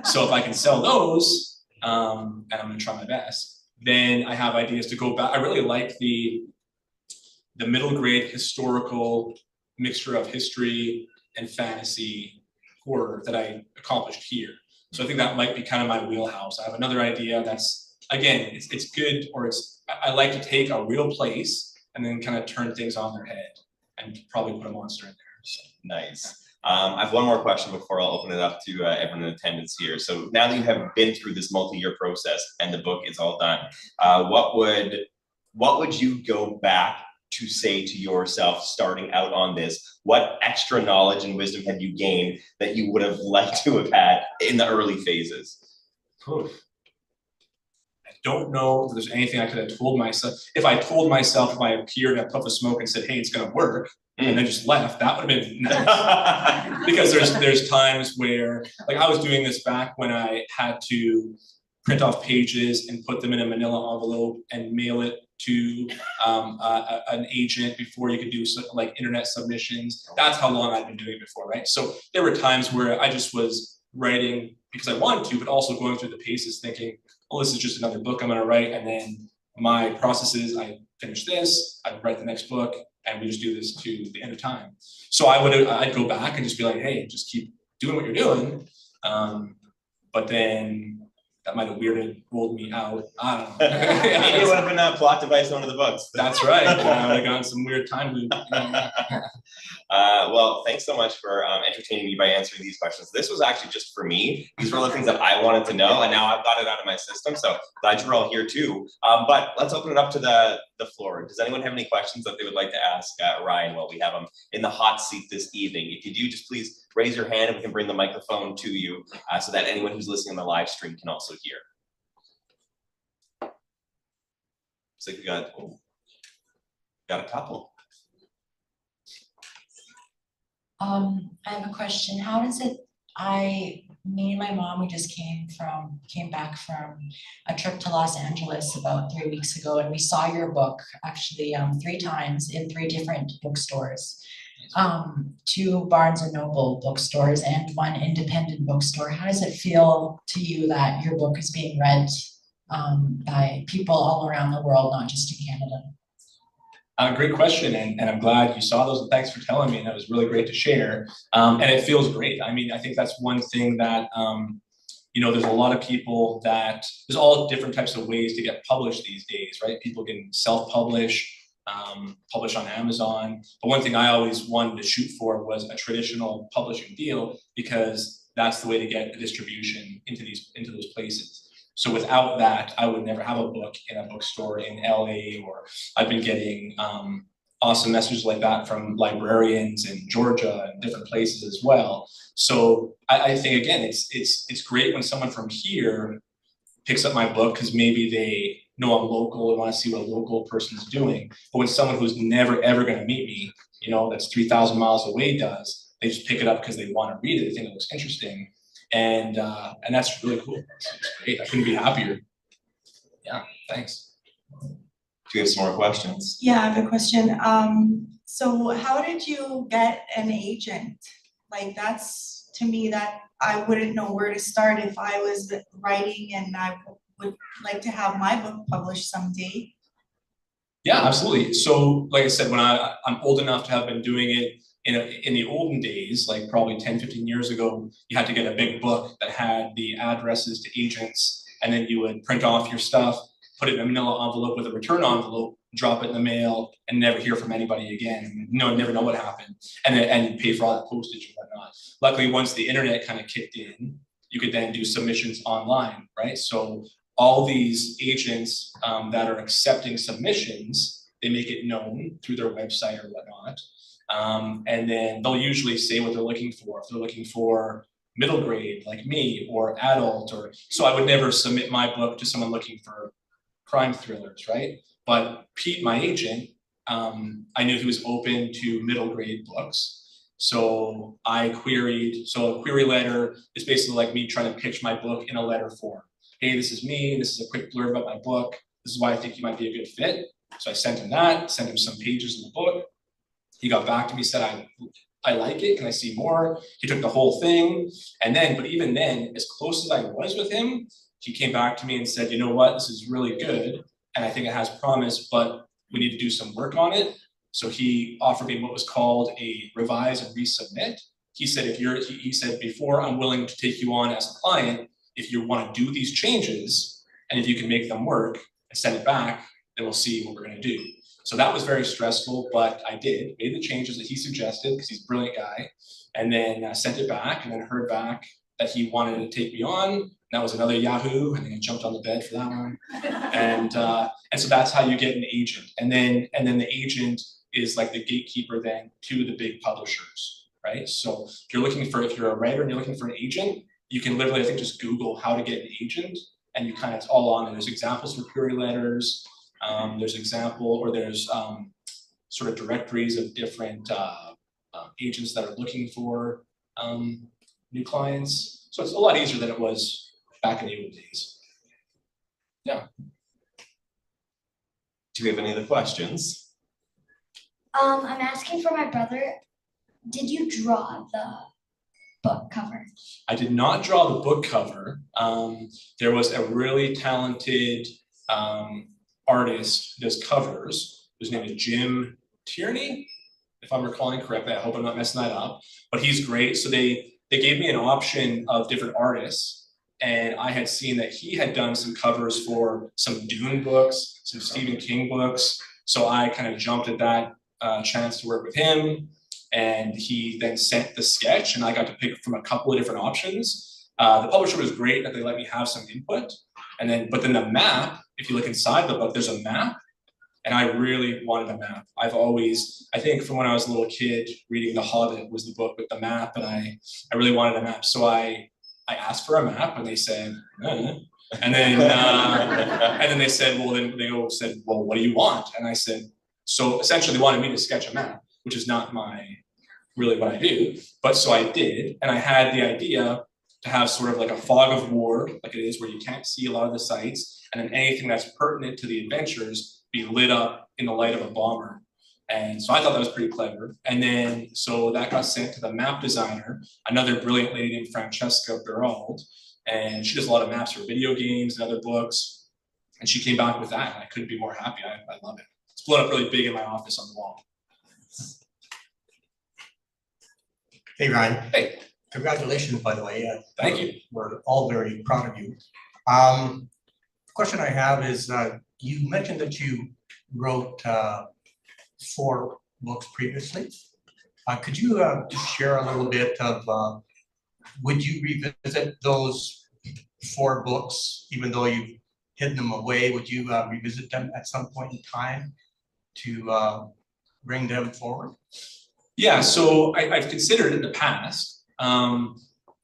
So if I can sell those, and I'm going to try my best, then I have ideas to go back. I really like the middle grade historical mixture of history and fantasy horror that I accomplished here. So I think that might be kind of my wheelhouse. I have another idea that's, again, it's good, or I like to take a real place and then kind of turn things on their head and probably put a monster in there. So. Nice. I have one more question before I'll open it up to everyone in attendance here. So now that you have been through this multi-year process and the book is all done, what would you go back to say to yourself starting out on this? What extra knowledge and wisdom have you gained that you would have liked to have had in the early phases? Oof. I don't know if there's anything I could have told myself. If I told myself, if I appeared in a puff of smoke and said, hey, it's going to work, and then just left, that would have been nice. Because there's times where, like, I was doing this back when I had to print off pages and put them in a manila envelope and mail it to an agent before you could do like internet submissions. That's how long I've been doing it before, right? So there were times where I just was writing because I wanted to, but also going through the paces thinking, well, this is just another book I'm gonna write, and then my process is I finish this, I write the next book, and we just do this to the end of time. So I'd go back and just be like, hey, just keep doing what you're doing. But then that might have ruled me out. I don't know. Maybe it would have been a plot device in one of the books. That's right. I would have gotten some weird time loop. Well, thanks so much for entertaining me by answering these questions. This was actually just for me. These were the things that I wanted to know, and now I've got it out of my system. So glad you're all here too. But let's open it up to the floor. Does anyone have any questions that they would like to ask Ryan while we have him in the hot seat this evening? If you do, just please raise your hand and we can bring the microphone to you so that anyone who's listening on the live stream can also hear. Looks like we got a couple. I have a question. How does it, me and my mom, we just came back from a trip to Los Angeles about 3 weeks ago, and we saw your book actually 3 times in 3 different bookstores. 2 Barnes and Noble bookstores and 1 independent bookstore. How does it feel to you that your book is being read by people all around the world, not just in Canada? Great question, and I'm glad you saw those, and thanks for telling me, and that was really great to share. And it feels great. I mean, I think that's one thing that, there's a lot of people that, there's all different types of ways to get published these days, right? People can self-publish, publish on Amazon. But one thing I always wanted to shoot for was a traditional publishing deal, because that's the way to get a distribution into those places. So without that, I would never have a book in a bookstore in LA, or I've been getting awesome messages like that from librarians in Georgia and different places as well. So I think, again, it's great when someone from here picks up my book because maybe they know I'm local and want to see what a local person's doing. But when someone who's never ever going to meet me, that's 3,000 miles away does, they just pick it up because they want to read it. They think it looks interesting. And that's really cool. It's great. I couldn't be happier. Yeah, thanks. Do you have some more questions? Yeah, I have a question. So how did you get an agent? Like, that's, to me, that I wouldn't know where to start if I was writing and I would like to have my book published someday. Yeah, absolutely. So like I said, when I'm old enough to have been doing it, in the olden days, like probably 10, 15 years ago, you had to get a big book that had the addresses to agents, and then you would print off your stuff, put it in a manila envelope with a return envelope, drop it in the mail, and never hear from anybody again. Never know what happened. And you pay for all that postage and whatnot. Luckily, once the internet kind of kicked in, you could then do submissions online, right? So all these agents that are accepting submissions, they make it known through their website or whatnot. And then they'll usually say what they're looking for. If they're looking for middle grade, like me, or adult, so I would never submit my book to someone looking for crime thrillers, right? But Pete, my agent, I knew he was open to middle grade books. So I queried, so a query letter is basically like me trying to pitch my book in a letter form. Hey, this is me, this is a quick blurb about my book, this is why I think you might be a good fit. So I sent him that, sent him some pages of the book. He got back to me, said, I like it, can I see more? He took the whole thing. And then, but even then, as close as I was with him, he came back to me and said, you know what, this is really good. And I think it has promise, but we need to do some work on it. So he offered me what was called a revise and resubmit. he said, he said, before I'm willing to take you on as a client, if you want to do these changes, and if you can make them work and send it back, then we'll see what we're going to do. So that was very stressful, but I made the changes that he suggested, because he's a brilliant guy, and then sent it back, and then heard back that he wanted to take me on. And that was another Yahoo, and then I jumped on the bed for that one. And so that's how you get an agent. And then the agent is like the gatekeeper then to the big publishers, right? So if you're a writer and you're looking for an agent, you can literally, I think, just Google how to get an agent, and you kind of, it's all on there. There's examples for query letters. There's sort of directories of different agents that are looking for new clients. So it's a lot easier than it was back in the old days. Yeah. Do we have any other questions? I'm asking for my brother. Did you draw the book cover? I did not draw the book cover. There was a really talented artist who does covers, whose name is Jim Tierney, if I'm recalling correctly. I hope I'm not messing that up, but he's great. So they gave me an option of different artists, and I had seen that he had done some covers for some Dune books, some Stephen King books. So I kind of jumped at that chance to work with him, and he then sent the sketch, and I got to pick from a couple of different options. The publisher was great that they let me have some input, but then the map, if you look inside the book, there's a map, and I really wanted a map. I think from when I was a little kid, reading The Hobbit was the book with the map, and I really wanted a map. So I asked for a map, and they said, and then they said, well, what do you want? And I said, so essentially they wanted me to sketch a map, which is not really what I do, but so I did, and I had the idea to have sort of like a fog of war, like it is, where you can't see a lot of the sights, and then anything that's pertinent to the adventures be lit up in the light of a bomber. And so I thought that was pretty clever. And then, so that got sent to the map designer, another brilliant lady named Francesca Berald, and she does a lot of maps for video games and other books. And she came back with that, and I couldn't be more happy. I love it. It's blown up really big in my office on the wall. Hey, Ryan. Hey. Congratulations, by the way. Thank you. We're all very proud of you. The question I have is, you mentioned that you wrote 4 books previously. Could you share a little bit of, would you revisit those 4 books, even though you've hidden them away? Would you revisit them at some point in time to bring them forward? Yeah, so I've considered it in the past.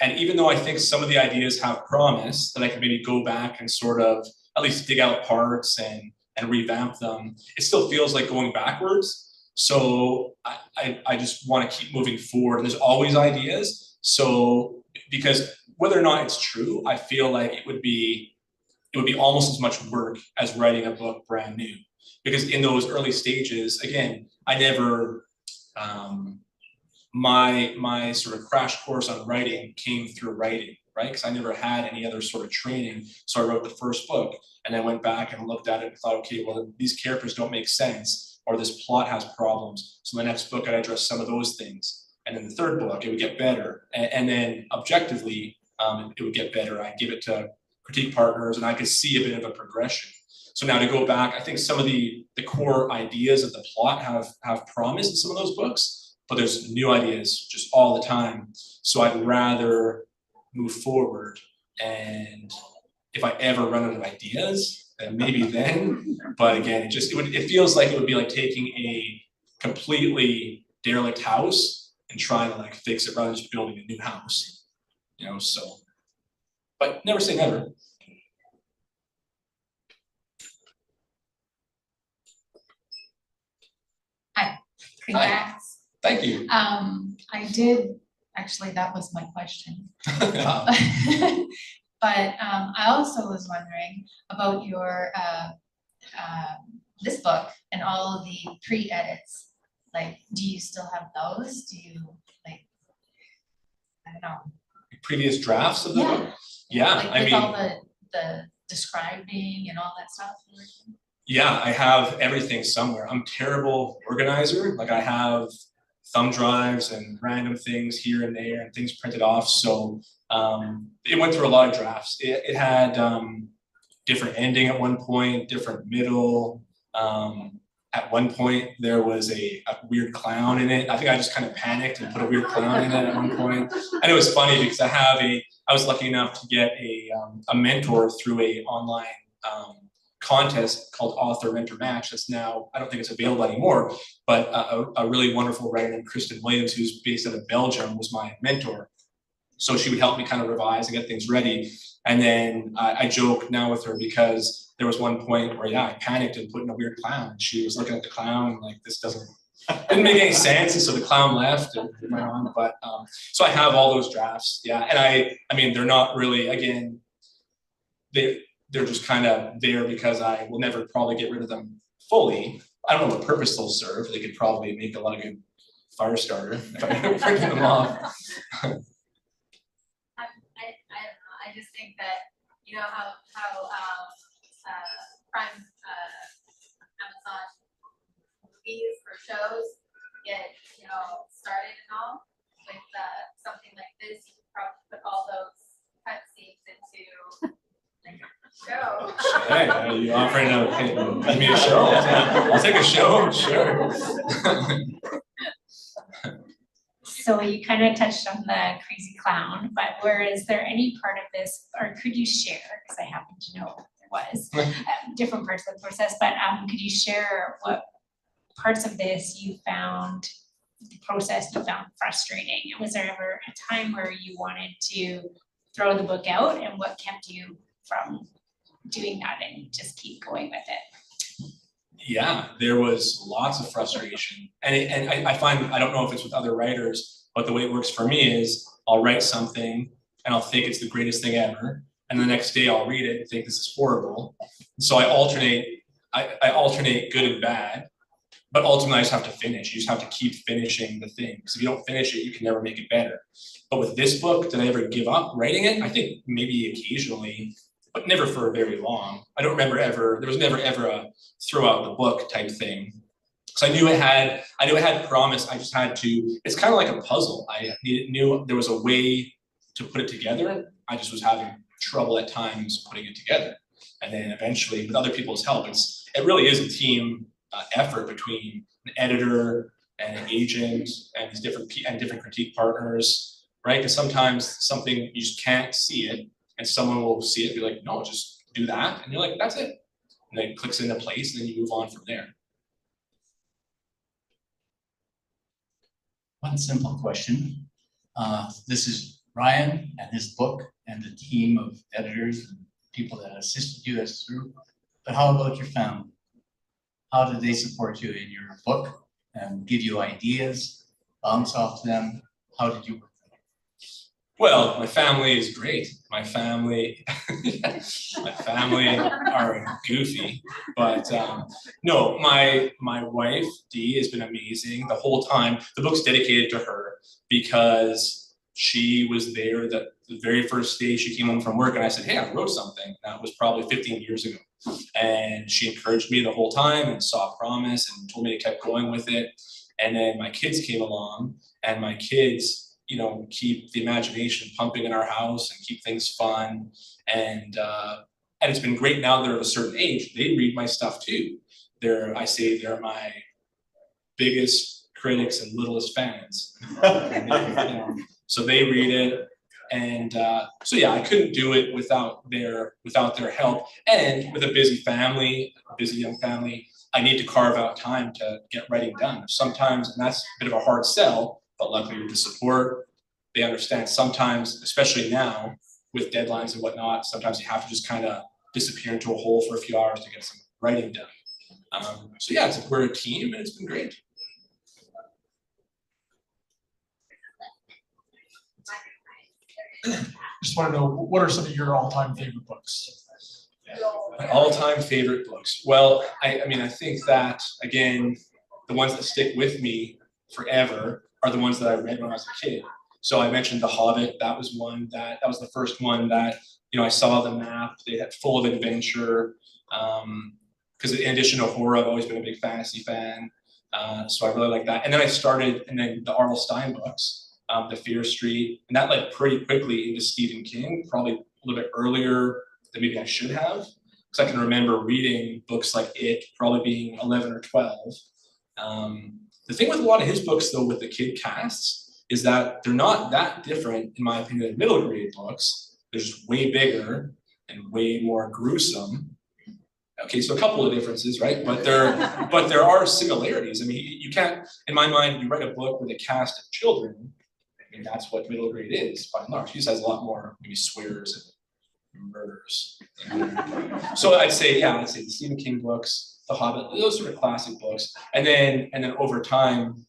And even though I think some of the ideas have promise that I could maybe go back and sort of at least dig out parts and revamp them, it still feels like going backwards. So I just want to keep moving forward. There's always ideas. So because whether or not it's true, I feel like it would be almost as much work as writing a book brand new. Because in those early stages, again, I never my sort of crash course on writing came through writing, right? Because I never had any other sort of training. So I wrote the first book, and then went back and looked at it and thought, okay, well, these characters don't make sense, or this plot has problems. So the next book, I'd address some of those things. And then the third book, it would get better. And then objectively, it would get better. I'd give it to critique partners, and I could see a bit of a progression. So now to go back, I think some of the core ideas of the plot have promise in some of those books, but there's new ideas just all the time. So I'd rather move forward, and if I ever run out of ideas, then maybe then. But again, it feels like it would be like taking a completely derelict house and trying to like fix it rather than just building a new house, so. But never say never. Hi, congrats. Thank you. I did, actually, that was my question. Wow. But I also was wondering about your, this book and all of the pre-edits. Like, do you still have those? Do you, like, I don't know. Previous drafts of the book? Yeah, like I with mean. all the describing and all that stuff? Yeah, I have everything somewhere. I'm a terrible organizer. Like I have thumb drives and random things here and there and things printed off. So it went through a lot of drafts. It had different ending at one point, different middle. At one point, there was a weird clown in it. I think I just kind of panicked and put a weird clown in it at one point. And it was funny because I was lucky enough to get a mentor through a online contest called Author Mentor Match. That's now, I don't think it's available anymore, but a really wonderful writer named Kristen Williams, who's based out of Belgium, was my mentor. So she would help me kind of revise and get things ready. And then I joke now with her because there was one point where, yeah, I panicked and put in a weird clown. And she was looking at the clown and like, this didn't make any sense. And so the clown left and it went on. But so I have all those drafts. Yeah. And I mean, they're not really, again, they're just kind of there because I will never probably get rid of them fully. I don't know what purpose they'll serve. They could probably make a lot of good fire starter if I print them off. I don't know. I just think that, you know, how Prime Amazon movies or shows get, you know, started and all. With something like this, you could probably put all those cut scenes into like a show. Hey, are you offering to give me a show? I'll take a show, sure. So you kind of touched on the crazy clown, but is there any part of this, or could you share, because I happen to know there was different parts of the process, but could you share what parts of this you found, the process you found frustrating? And was there ever a time where you wanted to throw the book out, and what kept you from doing that and just keep going with it? Yeah, there was lots of frustration. And I find, I don't know if it's with other writers, but the way it works for me is I'll write something and I'll think it's the greatest thing ever. And the next day I'll read it and think this is horrible. So I alternate good and bad, but ultimately I just have to finish. You just have to keep finishing the thing. Because if you don't finish it, you can never make it better. But with this book, did I ever give up writing it? I think maybe occasionally, but never for very long. I don't remember ever, there was never ever a throw out the book type thing. Because I knew it had promise. I just had to, it's kind of like a puzzle. I knew there was a way to put it together. I just was having trouble at times putting it together. And then eventually, with other people's help, it really is a team effort between an editor and an agent and these different critique partners, right? Because sometimes something, you just can't see it, and someone will see it and be like, no, just do that. And you're like, that's it. And then it clicks into place, and then you move on from there. One simple question. This is Ryan and his book and the team of editors and people that assisted you as through. But how about your family? How did they support you in your book and give you ideas, bounce off them? How did you work with them? Well, my family is great. My family are goofy, but no, my wife Dee has been amazing the whole time. The book's dedicated to her because she was there the very first day she came home from work, and I said, hey, I wrote something. That was probably 15 years ago. And she encouraged me the whole time and saw promise and told me to keep going with it. And then my kids came along, and my kids, you know, keep the imagination pumping in our house and keep things fun. And it's been great now they're of a certain age. They read my stuff too. They're my biggest critics and littlest fans. And they, you know, so they read it. And so yeah, I couldn't do it without their help. And with a busy young family, I need to carve out time to get writing done. Sometimes, and that's a bit of a hard sell, but luckily with the support, they understand. Sometimes, especially now with deadlines and whatnot, sometimes you have to just kind of disappear into a hole for a few hours to get some writing done. So yeah, we're a team, and it's been great. Just want to know, what are some of your all-time favorite books? My all-time favorite books. Well, I mean, I think that, again, the ones that stick with me forever are the ones that I read when I was a kid. So I mentioned The Hobbit. That was one that was the first one that, you know, I saw the map. They had full of adventure. Because in addition to horror, I've always been a big fantasy fan. So I really like that. And then I started, and then the R.L. Stine books, the Fear Street, and that led pretty quickly into Stephen King, probably a little bit earlier than maybe I should have. Because I can remember reading books like It, probably being 11 or 12. The thing with a lot of his books, though, with the kid casts, is that they're not that different, in my opinion, than middle grade books. They're just way bigger and way more gruesome. Okay, so a couple of differences, right? But there are similarities. I mean, you can't, in my mind, you write a book with a cast of children, I mean, that's what middle grade is, by and large. He just has a lot more maybe swears and murders. So I'd say the Stephen King books, The Hobbit, those sort of classic books. And then over time,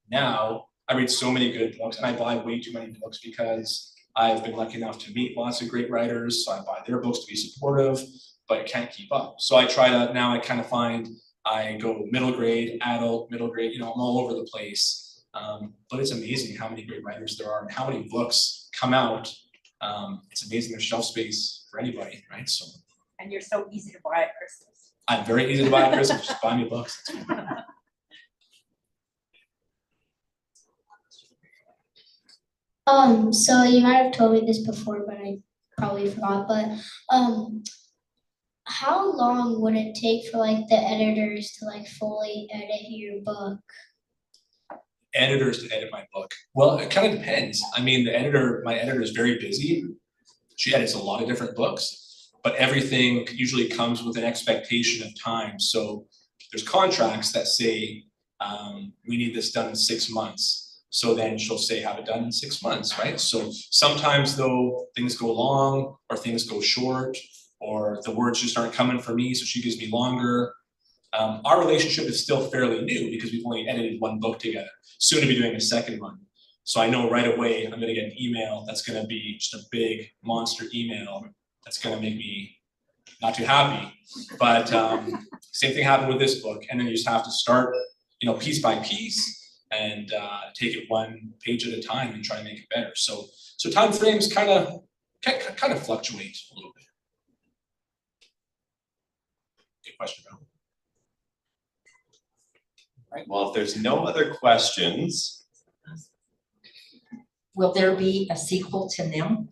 now I read so many good books, and I buy way too many books because I've been lucky enough to meet lots of great writers, so I buy their books to be supportive, but I can't keep up. So I try to, now I kind of find I go middle grade, adult, middle grade, you know, I'm all over the place. But it's amazing how many great writers there are and how many books come out. It's amazing there's shelf space for anybody, right? So. And you're so easy to buy at Christmas. I'm very easy to buy at Christmas, just buy me books. So you might have told me this before, but I probably forgot, but how long would it take for like the editors to like fully edit your book? Editors to edit my book? Well, it kind of depends. I mean, my editor is very busy. She edits a lot of different books, but everything usually comes with an expectation of time. So there's contracts that say, we need this done in 6 months. So then she'll say, have it done in 6 months, right? So sometimes though, things go long or things go short, or the words just aren't coming for me, so she gives me longer. Our relationship is still fairly new because we've only edited one book together, soon to be doing a second one. So I know right away I'm gonna get an email that's gonna be just a big monster email that's gonna make me not too happy. But same thing happened with this book, and then you just have to start, you know, piece by piece and take it one page at a time and try to make it better. So time frames kind of fluctuate a little bit. Good question, Bill. Right, well, if there's no other questions. Will there be a sequel to Nim?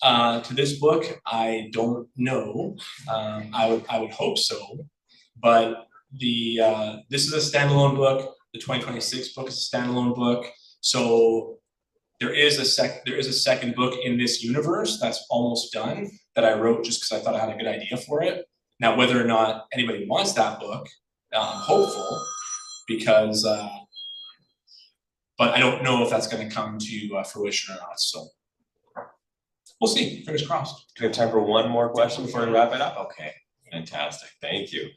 To this book, I don't know. I would hope so, but this is a standalone book. The 2026 book is a standalone book. So there is a second book in this universe that's almost done that I wrote just because I thought I had a good idea for it. Now, whether or not anybody wants that book, I'm hopeful, because, but I don't know if that's going to come to fruition or not. So we'll see. Fingers crossed. Do we have time for one more question before we wrap it up? Okay, fantastic. Thank you.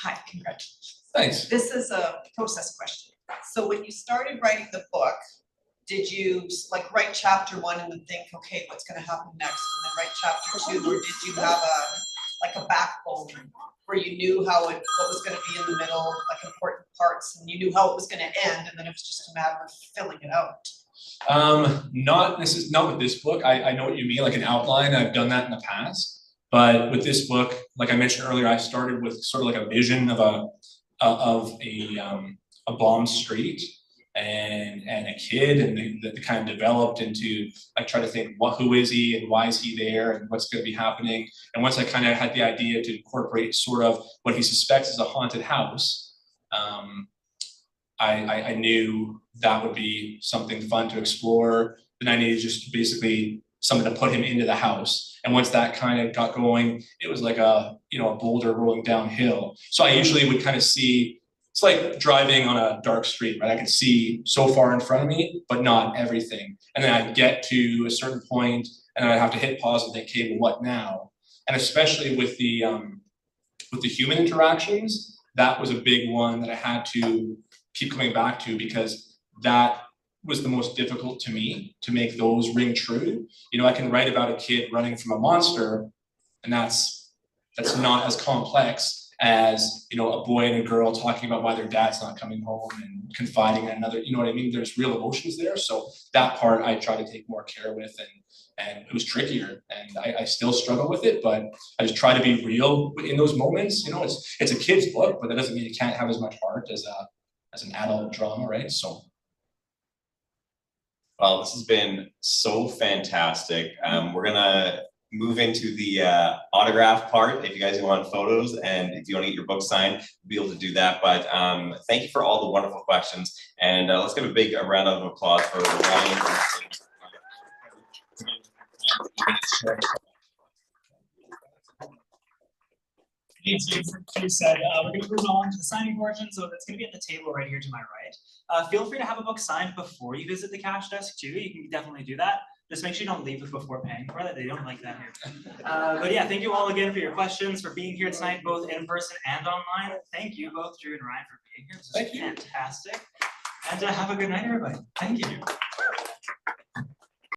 Hi, congratulations. Thanks. This is a process question. So when you started writing the book, did you like write chapter 1 and then think, okay, what's gonna happen next? And then write chapter 2, or did you have a backbone where you knew what was gonna be in the middle, like important parts, and you knew how it was gonna end, and then it was just a matter of filling it out? Not with this book. I know what you mean, like an outline. I've done that in the past. But with this book, like I mentioned earlier, I started with sort of like a vision of a bomb street and a kid, and they kind of developed into, I try to think, who is he and why is he there and what's going to be happening. And once I kind of had the idea to incorporate sort of what he suspects is a haunted house, I knew that would be something fun to explore. Then I needed just basically something to put him into the house. And once that kind of got going, it was like a boulder rolling downhill. So I usually would kind of see, it's like driving on a dark street, right? I could see so far in front of me, but not everything. And then I'd get to a certain point and then I'd have to hit pause and think, okay, well, what now? And especially with the human interactions, that was a big one that I had to keep coming back to, because that was the most difficult to me, to make those ring true. You know, I can write about a kid running from a monster, and that's not as complex as, you know, a boy and a girl talking about why their dad's not coming home and confiding in another, you know what I mean? There's real emotions there. So that part I try to take more care with, and it was trickier, and I still struggle with it, but I just try to be real in those moments. You know, it's a kid's book, but that doesn't mean it can't have as much heart as an adult drama, right? So. Well, this has been so fantastic. We're gonna move into the autograph part. If you guys want photos and if you want to get your book signed, we'll be able to do that. But thank you for all the wonderful questions, and let's give a big round of applause for Ryan. You said we're going to move on to the signing portion, so that's going to be at the table right here to my right. Feel free to have a book signed before you visit the cash desk too. You can definitely do that. Just make sure you don't leave it before paying for it. They don't like that here. But yeah, thank you all again for your questions, for being here tonight, both in person and online. Thank you both, Drew and Ryan, for being here. This is fantastic. And have a good night, everybody. Thank you.